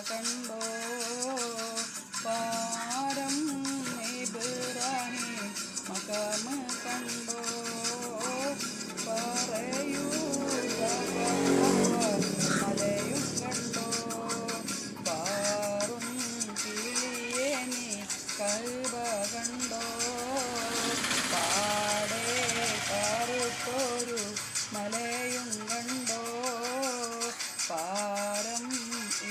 കണ്ടോ പാരം ഇബ്രാഹിം മഖാം കണ്ടോ പറയൂ മലയും കണ്ടോ പാറും കിളിയേ നീ കഅബ കണ്ടോ പാടെ കറുത്തൊരു മലയും കണ്ടോ പാരം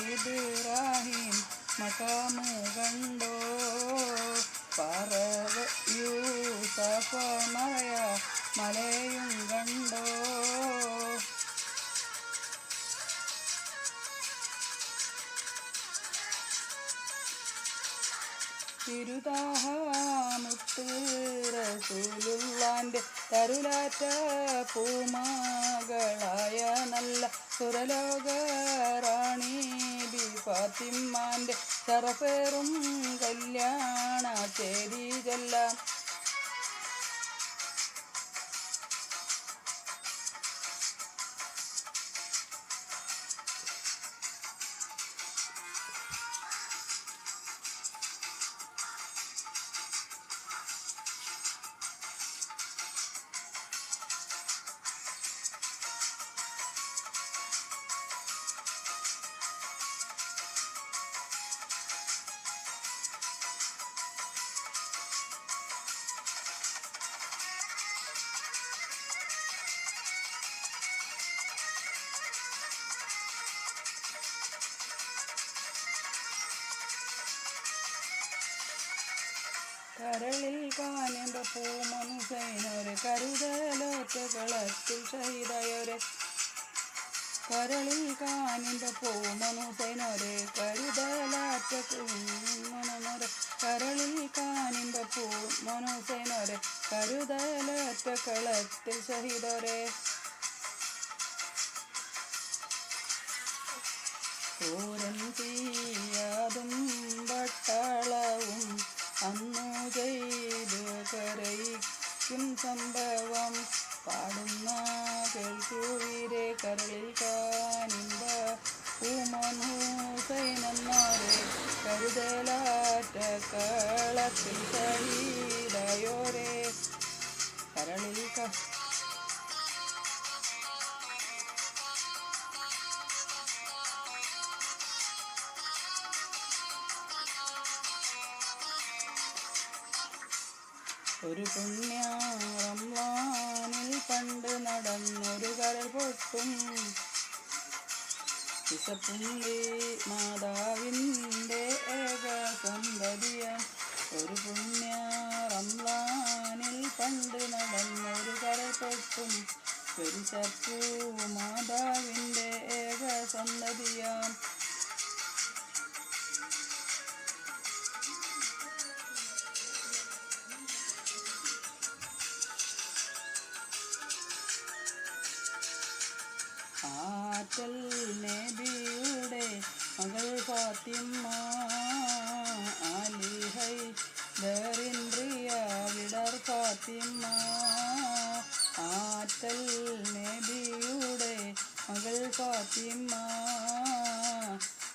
ഇബ്രാഹിം മഖാം കണ്ടോ പറയൂ സഫമായ മലയും കണ്ടോ തിരുതാഹാമുത്ത് റസൂലുള്ളാന്റെ തരുലാറ്റ പൂമകളായ നല്ല സുരലോക റാണി ബി ഫാത്തിമാന്റെ ശറഫേറും കല്യാണ ചേരി ചൊല്ലാം കരളിൽ കാനേണ്ട പൂമനുസൈനൊരു കരുതലോറ്റ കളത്തിൽ ഷഹീദായൊരെ കരളിൽ കാനിൻ്റെ പൂമനുസൈനൊരു കരുതലാറ്റ കരളിൽ കാനിൻ്റെ പൂമനുസൈനൊരു കരുതലാറ്റ കളത്തിൽ ഷഹീദൊരെ പൂരൻ തീയാതും പട്ടാളവും അന്നു ചെയ്തു കരയിക്കും സംഭവം പാടുന്ന കേൾക്കുവീരെ കരളിൽ കാനിമ്പ പൂമൻ ഹുസൈനന്മാരെ കരുതലാറ്റ കളത്തിൽ ഷഹീദായോരെ കരളിൽ ഒരു പുണ്യ റംളാനിൽ പണ്ട് നടന്നൊരു കരൾ പൊട്ടും വിശപ്പുണ്ടി മാതാവിൻ്റെ ഏക സന്തതിയ ഒരു പുണ്യ റംളാനിൽ പണ്ട് നടന്നൊരു കരൾ പൊട്ടും വിശപ്പു മാതാവിൻ്റെ ഏക സന്തതിയാം ആറ്റൽ നബിയുടെ മകൾ ഫാത്തിമ അലി ഹൈദറിൻ പ്രിയ വിടർ ഫാത്തിമ ആറ്റൽ നബിയുടെ മകൾ ഫാത്തിമ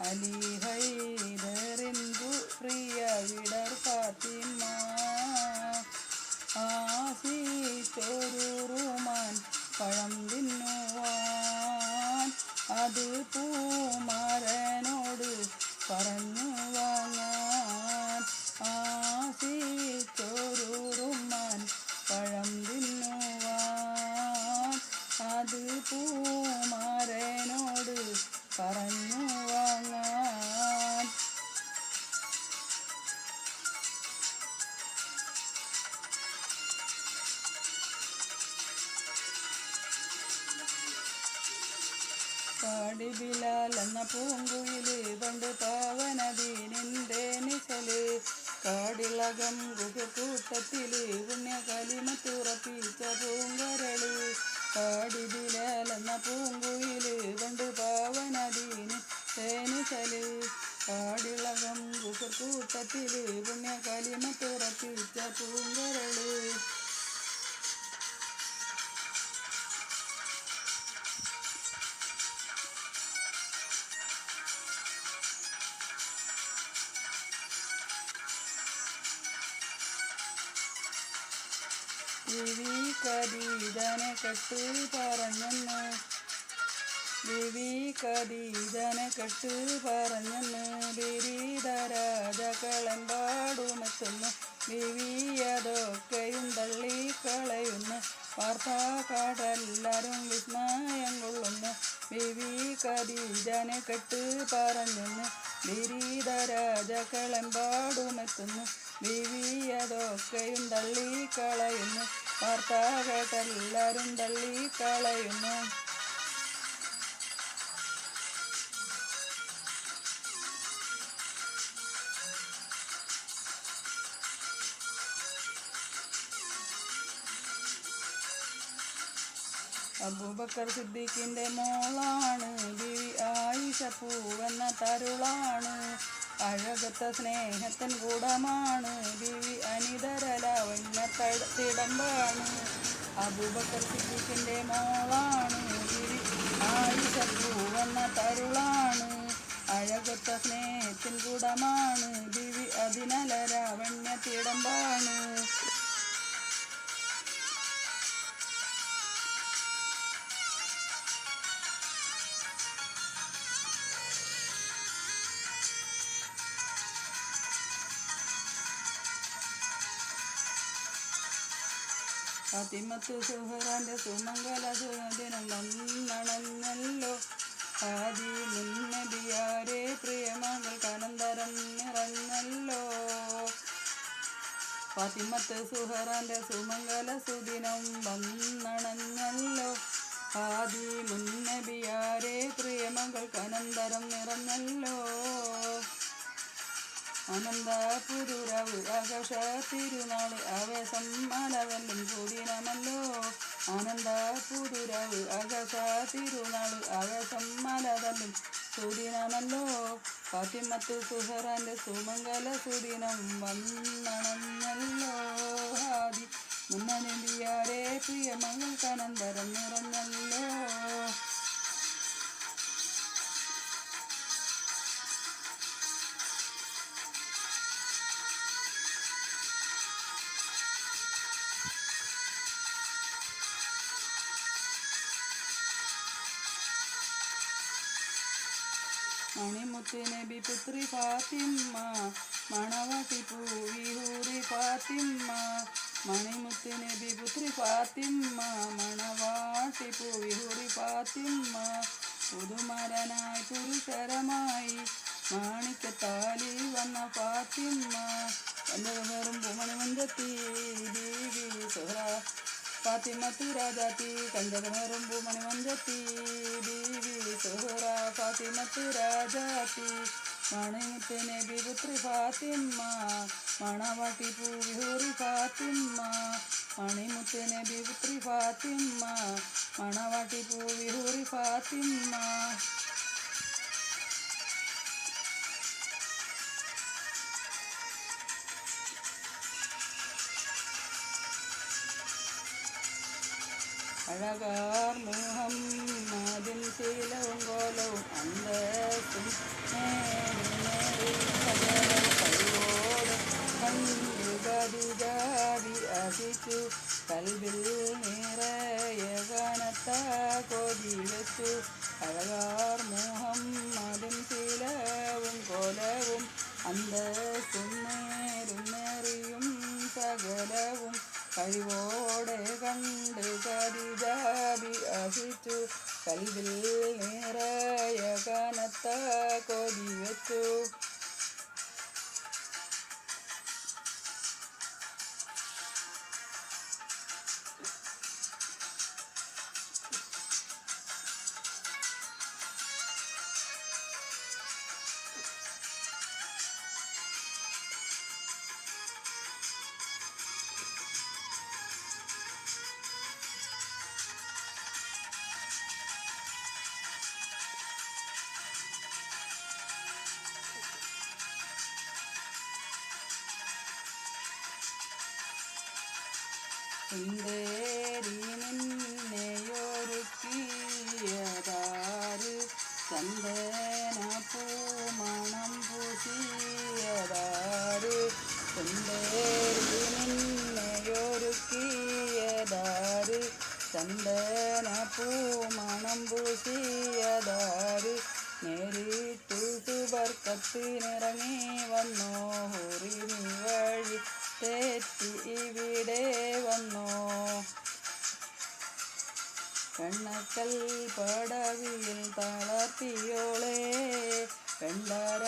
അലി ഹൈദറിൻ പ്രിയ വിടർ ഫാത്തിമ ആശിച്ചൊരു റുമാൻ പഴം തിന്നുവാൻ അത് പൂമാരനോട് പറഞ്ഞു വാങ്ങാൻ ആശിച്ചൊരു റുമാൻ പഴം തിന്നുവാൻ അത് പൂമാരനോട് പറഞ്ഞു വാങ്ങാൻ പാടി ബിലാൽ എന്ന പൂങ്കുയില് പണ്ട് പാവനദീനിൻ്റെ നിശല് കാടിളകം ഗുഹക്കൂട്ടത്തില് പുണ്യ കലിമത്തുറപ്പിച്ച പൂങ്കരള് പാടി ബിലാൽ എന്ന പൂങ്കുയില് പണ്ട് പാവനദീനിൻ്റെ നിശല് കാടിളകം ഗുഹക്കൂട്ടത്തില് പുണ്യ കലിമത്തുറപ്പിച്ച പൂങ്കരള് ബീവി ഖദീജനെ കെട്ട് പറഞ്ഞെന്ന് ബിരീതരാജകളെമ്പാടുമെത്തുന്നു ബീവിയതൊക്കെയും തള്ളിക്കളയുന്നു വാർത്താക്കാരെല്ലാരും വിസ്മയം കൊള്ളുന്നു ബീവി ഖദീജനെ കെട്ട് പറഞ്ഞെന്ന് ബിരീതരാജകളെമ്പാടുമെത്തുന്നു ബീവിയതൊക്കെയും തള്ളിക്കളയുന്നു വാർത്ത കേട്ടെല്ലാരും തള്ളിക്കളയുന്നു. അബൂബക്കർ സിദ്ദീഖിൻ്റെ മോളാണ് ബീവി ആയിഷ പൂവെന്ന തരുളാണ് അഴകത്ത സ്നേഹത്തിൻ കൂടമാണ് ബീവി അനിതരലാവണ്യ തിടമ്പാണ്. അബൂബക്കർ സിദ്ദീഖിൻ്റെ മോളാണ് ബീവി ആയിഷ പൂവെന്ന തരുളാണ് അഴകത്ത സ്നേഹത്തിൻ കൂടമാണ് ബീവി അതിനലരാവണ്യ തിടമ്പാണ്. ഫാത്തിമത്തു സുഹറാൻ്റെ സുമംഗല സുദിനം വന്നണഞ്ഞല്ലോ ആദി മുന്നബിയാരെ പ്രിയമകൾക്ക് അനന്തരം നിറഞ്ഞല്ലോ. ഫാത്തിമത്ത് സുഹറാൻ്റെ സുമംഗല സുദിനം വന്നണഞ്ഞല്ലോ ആദി മുന്നബിയാരെ പ്രിയമകൾക്ക് അനന്തരം നിറഞ്ഞല്ലോ. അനന്തപുരുരവ് ആകാശ തിരുനാള് ആവേശം മലവെല്ലും സുദിനമല്ലോ. അനന്തപുരുരവ് ആകാശ തിരുനാള് ആവേശം മലവെല്ലും സുദിനമല്ലോ. ഫാത്തിമത്തു സുഹറാൻ്റെ സുമംഗല സുദിനം വന്നണഞ്ഞല്ലോ ആദി മുന്നബിയാരെ പ്രിയമകൾക്ക് അനന്തരം നിറഞ്ഞല്ലോ. മണിമുത്ത് നബി പുത്രി ഫാത്തിമ്മ മണവാട്ടി പൂവിഹൂറി ഫാത്തിമ്മ മണിമുത്ത് നബി പുത്രി ഫാത്തിമ്മ മണവാട്ടി പൂവിഹൂറി ഫാത്തിമ്മ പുതുമരനായി പുരുഷരമായി മാണിക്കത്താലി വന്ന ഫാത്തിമ്മ കണ്ടകമേറും പൂമണിമഞ്ചത്തി ബീവി സുഹറ ഫാത്തിമത്തു രാജാത്തി കണ്ടകമേറും പൂമണിമഞ്ചത്തി ബീവി സുഹറ ഫാത്തിമത്തു രാജാത്തി മണിമുത്ത് നബി പുത്രി ഫാത്തിമ്മ മണവാട്ടി പൂവിഹൂറി ഫാത്തിമ്മ മണിമുത്ത് നബി പുത്രി ഫാത്തിമ്മ മണവാട്ടി പൂവിഹൂറി ഫാത്തിമ്മ. അഴകാർ മുഹമ്മദിൻ ശീലവും കോലവും അന്തസ്സും കഴിവോട് കണ്ടു ഖദീജാബി ആശിച്ചു കൽബിൽ നിറയെ കനത്ത കൊതി വെച്ചു. അഴകാർ മുഹമ്മദിൻ ശീലവും കോലവും അന്തസ്സും നേരും സകലവും കഴിവോടെ കണ്ട് ഖദീജാബി ആശിച്ചു കൽബിൽ നിറയെ കനത്ത കൊതി വെച്ചു. സുന്ദരി നിന്നെയൊരുക്കിയതാര് ചന്ദന പൂമണം പൂശിയതാര് സുന്ദരി നിന്നെയൊരുക്കിയ സ്വർക്കത്തിനിറങ്ങി വന്നോ, ഹൂറി നീ വഴി തെറ്റി ഇവിടെ വന്നോ. കണ്ണക്കൽ പടവിൽ തളർത്തിയോളെ, കണ്ടാര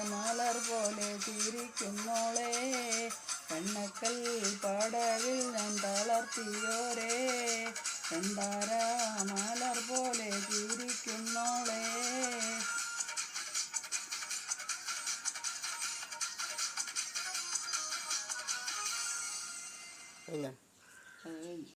മലർ പോലെ ചിരിക്കുന്നോളെ. കണ്ണക്കൽ പടവിൽ ഞാൻ തളർത്തിയോരേ, കണ്ടാര മലർ പോലെ ചിരിക്കുന്നോളെ. കഴിഞ്ഞോ? അത് കഴിഞ്ഞു.